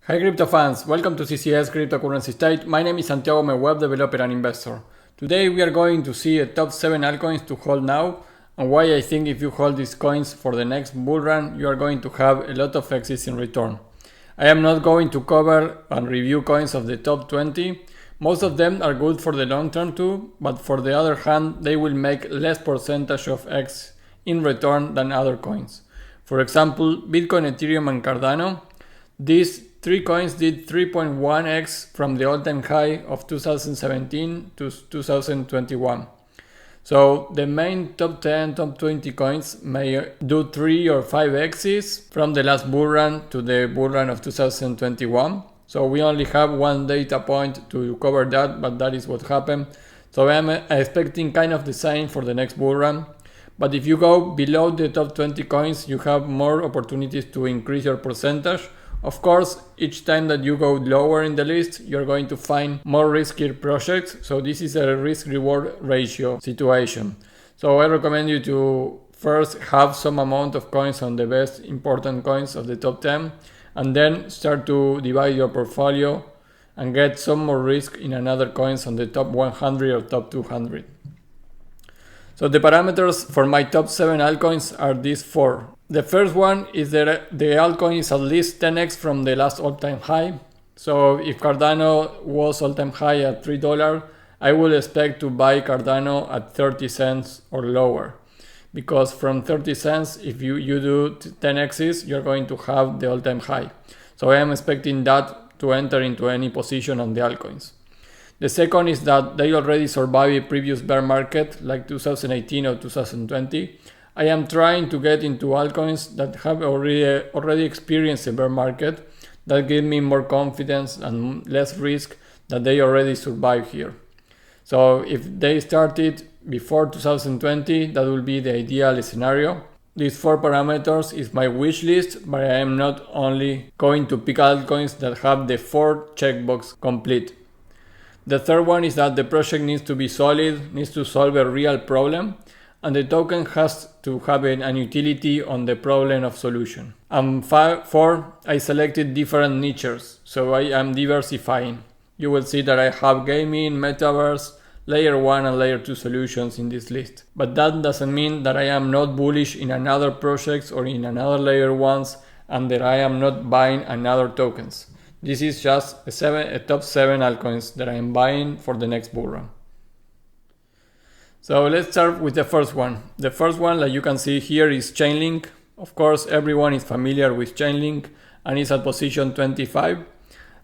Hi crypto fans, welcome to CCS Cryptocurrency State. My name is Santiago, I'm a web developer and investor. Today we are going to see a top 7 altcoins to hold now and why I think if you hold these coins for the next bull run, you are going to have a lot of exits in return. I am not going to cover and review coins of the top 20. Most of them are good for the long term too, but for the other hand, they will make less percentage of X in return than other coins. For example, Bitcoin, Ethereum and Cardano. These 3 coins did 3.1x from the all-time high of 2017 to 2021. So the main top 10, top 20 coins may do 3 or 5 x's from the last bull run to the bull run of 2021. So we only have one data point to cover that, but that is what happened. So I'm expecting kind of the same for the next bull run. But if you go below the top 20 coins, you have more opportunities to increase your percentage. Of course, each time that you go lower in the list, you're going to find more riskier projects. So this is a risk-reward ratio situation. So I recommend you to first have some amount of coins on the best important coins of the top 10 and then start to divide your portfolio and get some more risk in another coins on the top 100 or top 200. So the parameters for my top 7 altcoins are these 4. The first one is that the altcoin is at least 10x from the last all-time high. So if Cardano was all-time high at $3, I would expect to buy Cardano at 30 cents or lower. Because from 30 cents, if you do 10x's, you're going to have the all-time high. So I am expecting that to enter into any position on the altcoins. The second is that they already survived a previous bear market like 2018 or 2020. I am trying to get into altcoins that have already experienced a bear market that give me more confidence and less risk that they already survived here. So if they started before 2020, that will be the ideal scenario. These 4 parameters is my wish list, but I am not only going to pick altcoins that have the 4 checkbox complete. The third one is that the project needs to be solid, needs to solve a real problem, and the token has to have an utility on the problem of solution. And 4, I selected different niches, so I am diversifying. You will see that I have gaming, Metaverse, Layer 1 and Layer 2 solutions in this list. But that doesn't mean that I am not bullish in another projects or in another Layer 1s and that I am not buying another tokens. This is just a top 7 altcoins that I am buying for the next bull run. So let's start with the first one. The first one, like you can see here, is Chainlink. Of course, everyone is familiar with Chainlink and is at position 25,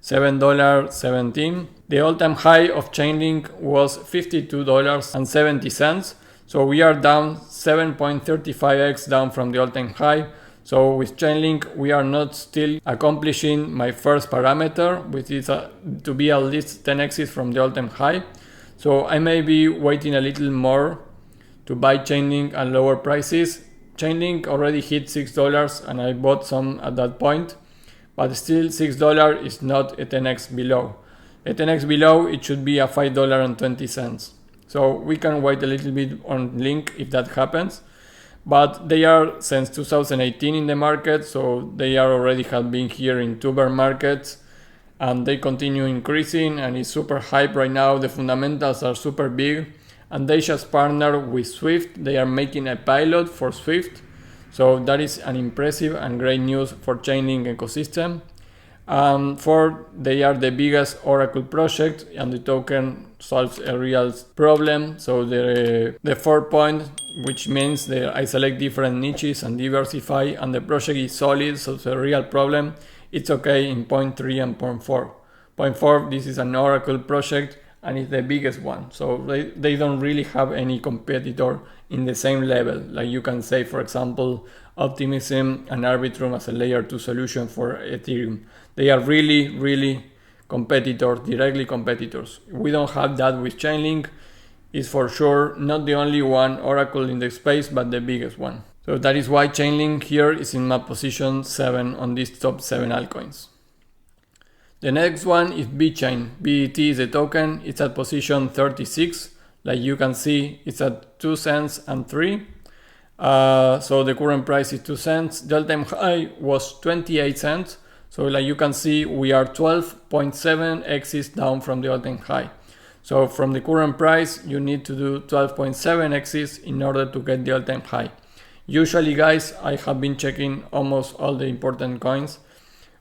$7.17. The all-time high of Chainlink was $52.70. So we are down 7.35x down from the all-time high. So with Chainlink, we are not still accomplishing my first parameter, which is to be at least 10x's from the all-time high. So I may be waiting a little more to buy Chainlink at lower prices. Chainlink already hit $6 and I bought some at that point, but still $6 is not a 10x below. A 10x below, it should be a $5.20. So we can wait a little bit on Link if that happens. But they are since 2018 in the market, so they are already have been here in 2 bear markets. And they continue increasing and it's super hype right now. The fundamentals are super big and they just partnered with Swift. They are making a pilot for Swift. So that is an impressive and great news for Chainlink ecosystem. They are the biggest Oracle project and the token solves a real problem. So the 4 point, which means that I select different niches and diversify and the project is solid, so it's a real problem. It's okay in 0.3 and 0.4. 0.4, this is an Oracle project and it's the biggest one. So they don't really have any competitor in the same level. Like you can say, for example, Optimism and Arbitrum as a layer 2 solution for Ethereum. They are really competitors, directly competitors. We don't have that with Chainlink. It's for sure not the only one Oracle in the space, but the biggest one. So that is why Chainlink here is in my position 7 on these top 7 altcoins. The next one is Vechain. VET is a token. It's at position 36. Like you can see, it's at 2 cents and 3. So the current price is 2 cents. The all-time high was 28 cents. So like you can see, we are 12.7x down from the all-time high. So from the current price, you need to do 12.7x in order to get the all-time high. Usually, guys, I have been checking almost all the important coins.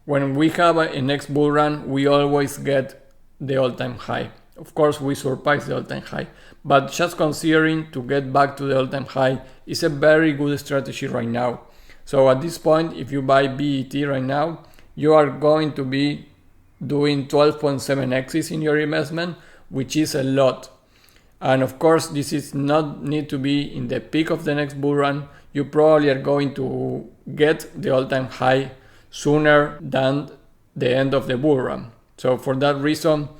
When we have a next bull run, we always get the all-time high. Of course, we surpass the all-time high, but just considering to get back to the all-time high is a very good strategy right now. So at this point, if you buy BET right now, you are going to be doing 12.7x in your investment, which is a lot. And of course, this is not need to be in the peak of the next bull run. You probably are going to get the all-time high sooner than the end of the bull run. So for that reason,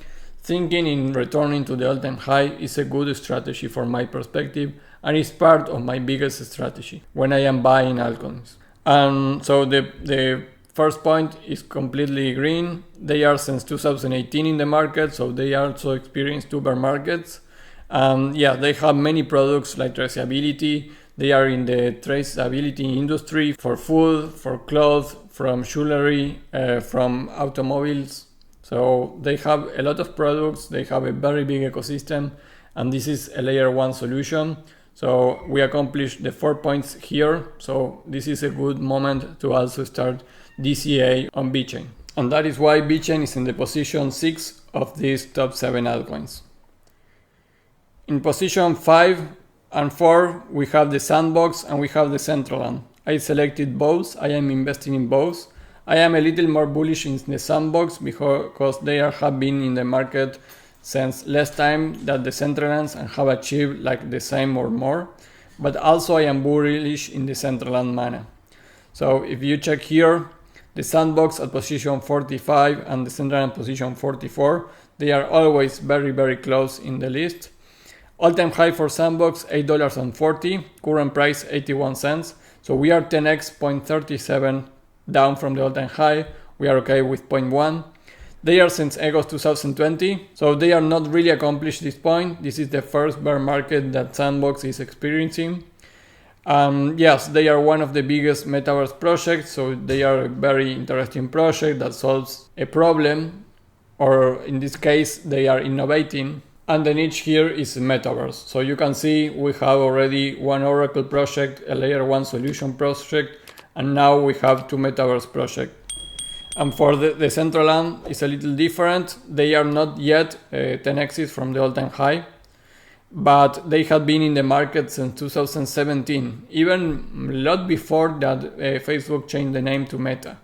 thinking in returning to the all-time high is a good strategy from my perspective, and it's part of my biggest strategy when I am buying altcoins. And so the first point is completely green. They are since 2018 in the market, so they also experienced 2 bear markets. Yeah, they have many products like traceability. They are in the traceability industry for food, for clothes, from jewelry, from automobiles. So they have a lot of products. They have a very big ecosystem, and this is a layer 1 solution. So we accomplished the 4 points here. So this is a good moment to also start DCA on Vechain. And that is why Vechain is in the position 6 of these top 7 altcoins. In position 5 and 4, we have the Sandbox and we have the Centraland. I selected both. I am investing in both. I am a little more bullish in the Sandbox because they have been in the market since less time than the Centralands and have achieved like the same or more. But also I am bullish in the Centraland mana. So if you check here, the Sandbox at position 45 and the Centraland position 44, they are always very, very close in the list. All-time high for Sandbox, $8.40, current price 81 cents. So we are 10x 0.37 down from the all-time high. We are okay with 0.1. They are since August 2020, so they are not really accomplished this point. This is the first bear market that Sandbox is experiencing. Yes, they are one of the biggest Metaverse projects, so they are a very interesting project that solves a problem, or in this case, they are innovating. And the niche here is Metaverse. So you can see we have already one Oracle project, a layer 1 solution project, and now we have 2 Metaverse projects. And for the Centraland, it's a little different. They are not yet 10x from the all-time high, but they had been in the market since 2017, even a lot before that Facebook changed the name to Meta.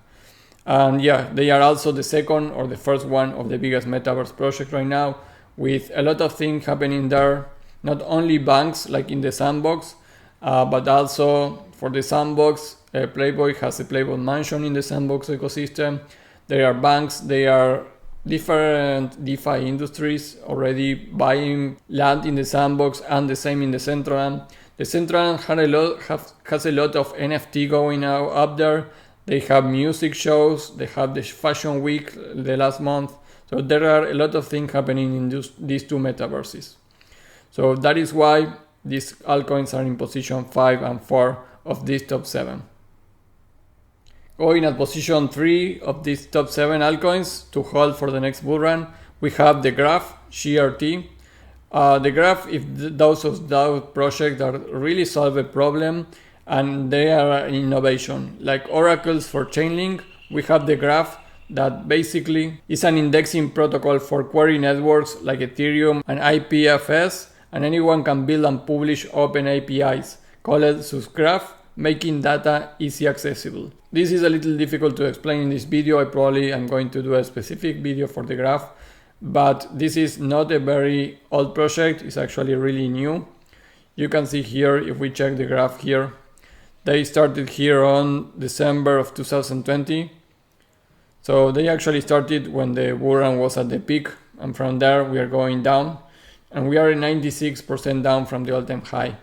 And yeah, they are also the second or the first one of the biggest Metaverse project right now, with a lot of things happening there. Not only banks like in the Sandbox, but also for the Sandbox, Playboy has a Playboy mansion in the Sandbox ecosystem. There are banks, there are different DeFi industries already buying land in the Sandbox, and the same in the Centraland. The Centraland has a lot of NFT going up there. They have music shows, they have the Fashion Week the last month. So there are a lot of things happening in these 2 metaverses. So that is why these altcoins are in position 5 and 4 of these top 7. Going at position 3 of these top 7 altcoins to hold for the next bull run, we have the Graph, GRT. The Graph, if those projects that really solve a problem and they are an innovation, like oracles for Chainlink, we have the Graph that basically is an indexing protocol for query networks like Ethereum and IPFS, and anyone can build and publish open APIs called Subgraph, making data easy accessible. This is a little difficult to explain in this video. I probably am going to do a specific video for the Graph, but this is not a very old project. It's actually really new. You can see here, if we check the Graph here, they started here on December of 2020. So they actually started when the bull run was at the peak, and from there we are going down, and we are 96% down from the all-time high.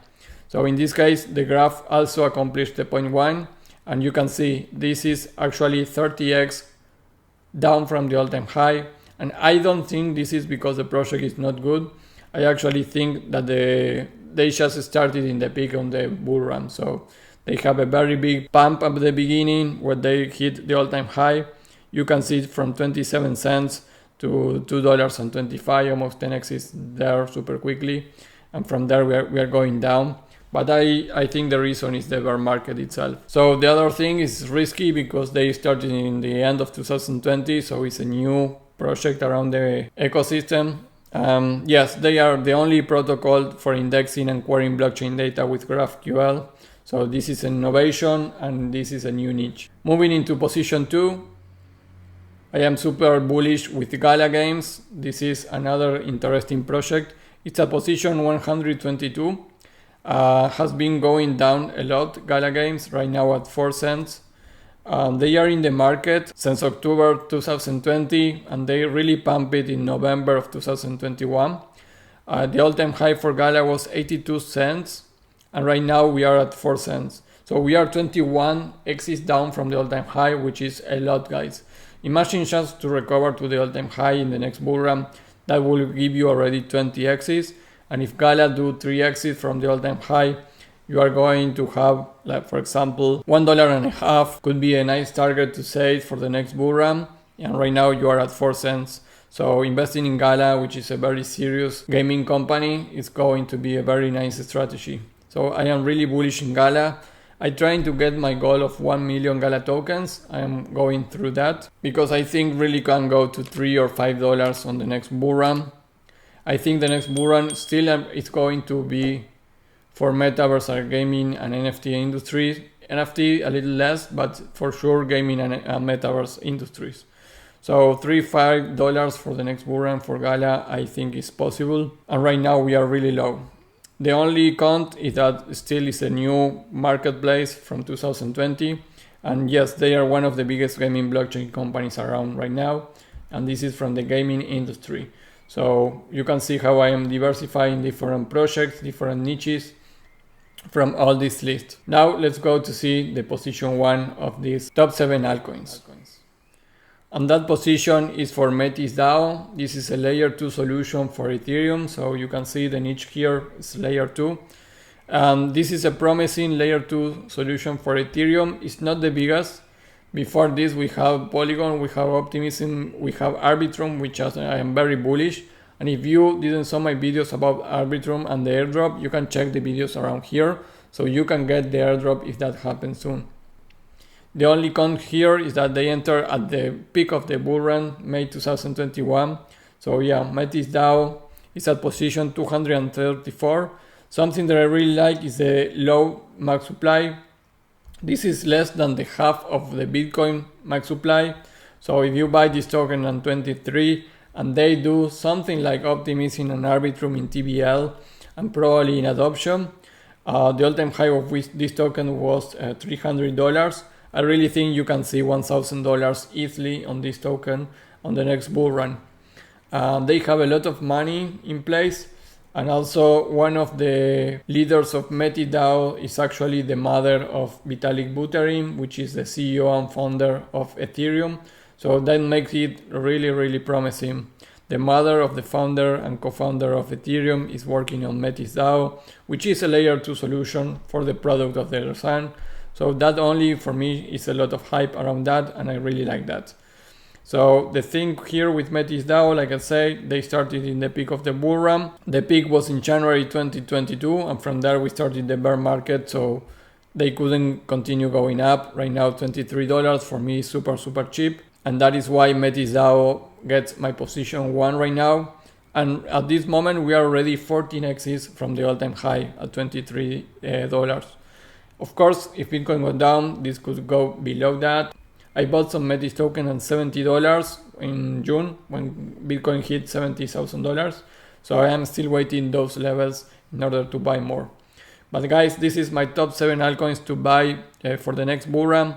So in this case, the Graph also accomplished the 0.1, and you can see this is actually 30x down from the all-time high. And I don't think this is because the project is not good. I actually think that they just started in the peak on the bull run. So they have a very big pump at the beginning where they hit the all-time high. You can see it from 27 cents to $2.25, almost 10x there super quickly. And from there we are going down. But I think the reason is the bear market itself. So the other thing is risky because they started in the end of 2020. So it's a new project around the ecosystem. Yes, they are the only protocol for indexing and querying blockchain data with GraphQL. So this is an innovation and this is a new niche. Moving into position 2, I am super bullish with Gala Games. This is another interesting project. It's a position 122. Has been going down a lot, Gala Games, right now at 4 cents. They are in the market since October 2020 and they really pumped it in November of 2021. The all-time high for Gala was 82 cents and right now we are at 4 cents. So we are 21 X's down from the all-time high, which is a lot, guys. Imagine just to recover to the all-time high in the next bull run, that will give you already 20 X's. And if Gala do 3 exits from the all-time high, you are going to have, like for example, $1.50 could be a nice target to save for the next bull run. And right now you are at 4 cents. So investing in Gala, which is a very serious gaming company, is going to be a very nice strategy. So I am really bullish in Gala. I'm trying to get my goal of 1 million Gala tokens. I am going through that because I think really can go to $3 or $5 on the next bull run. I think the next bull run still is going to be for Metaverse or gaming and NFT industry. NFT a little less, but for sure gaming and Metaverse industries. So $3-5 for the next bull run for Gala I think is possible. And right now we are really low. The only con is that still is a new marketplace from 2020. And yes, they are one of the biggest gaming blockchain companies around right now. And this is from the gaming industry. So you can see how I am diversifying different projects, different niches from all this list. Now let's go to see the position 1 of these top 7 altcoins. And that position is for Metis DAO. This is a layer 2 solution for Ethereum. So you can see the niche here is layer 2. This is a promising layer 2 solution for Ethereum. It's not the biggest. Before this we have Polygon, we have Optimism, we have Arbitrum, which I am very bullish. And if you didn't saw my videos about Arbitrum and the airdrop, you can check the videos around here. So you can get the airdrop if that happens soon. The only con here is that they enter at the peak of the bull run, May 2021. So yeah, Metis DAO is at position 234. Something that I really like is the low max supply. This is less than the half of the Bitcoin max supply. So if you buy this token on 23 and they do something like Optimism and Arbitrum in TVL and probably in adoption, the all-time high of this token was $300. I really think you can see $1,000 easily on this token on the next bull run. They have a lot of money in place. And also one of the leaders of Metis DAO is actually the mother of Vitalik Buterin, which is the CEO and founder of Ethereum. So that makes it really, really promising. The mother of the founder and co-founder of Ethereum is working on Metis DAO, which is a layer 2 solution for the product of the sun. So that only for me is a lot of hype around that and I really like that. So the thing here with Metis DAO, like I say, they started in the peak of the bull run. The peak was in January 2022 and from there we started the bear market, so they couldn't continue going up. Right now $23 for me is super cheap, and that is why Metis DAO gets my position 1 right now. And at this moment we are already 14 X's from the all-time high at $23. Of course, if Bitcoin goes down, this could go below that. I bought some Metis token at $70 in June when Bitcoin hit $70,000. So I am still waiting those levels in order to buy more. But guys, this is my top 7 altcoins to buy for the next bull run.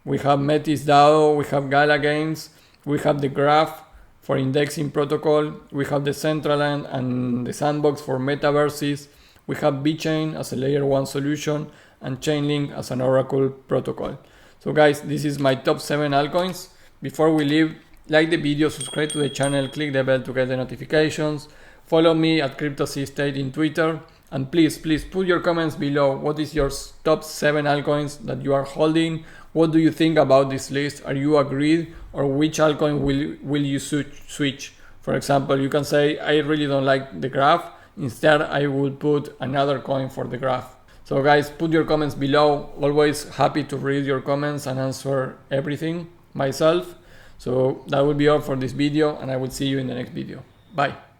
We have Metis DAO, we have Gala Games, we have the Graph for indexing protocol, we have the Centraland and the Sandbox for metaverses, we have Vechain as a layer 1 solution, and Chainlink as an Oracle protocol. So guys, this is my top 7 altcoins. Before we leave, like the video, subscribe to the channel, click the bell to get the notifications, follow me at CryptoState in Twitter, and please put your comments below. What is your top 7 altcoins that you are holding? What do you think about this list? Are you agreed, or which altcoin will you switch? For example, you can say, I really don't like the graph. Instead, I will put another coin for the graph. So guys, put your comments below. Always happy to read your comments and answer everything myself. So that will be all for this video, and I will see you in the next video. Bye.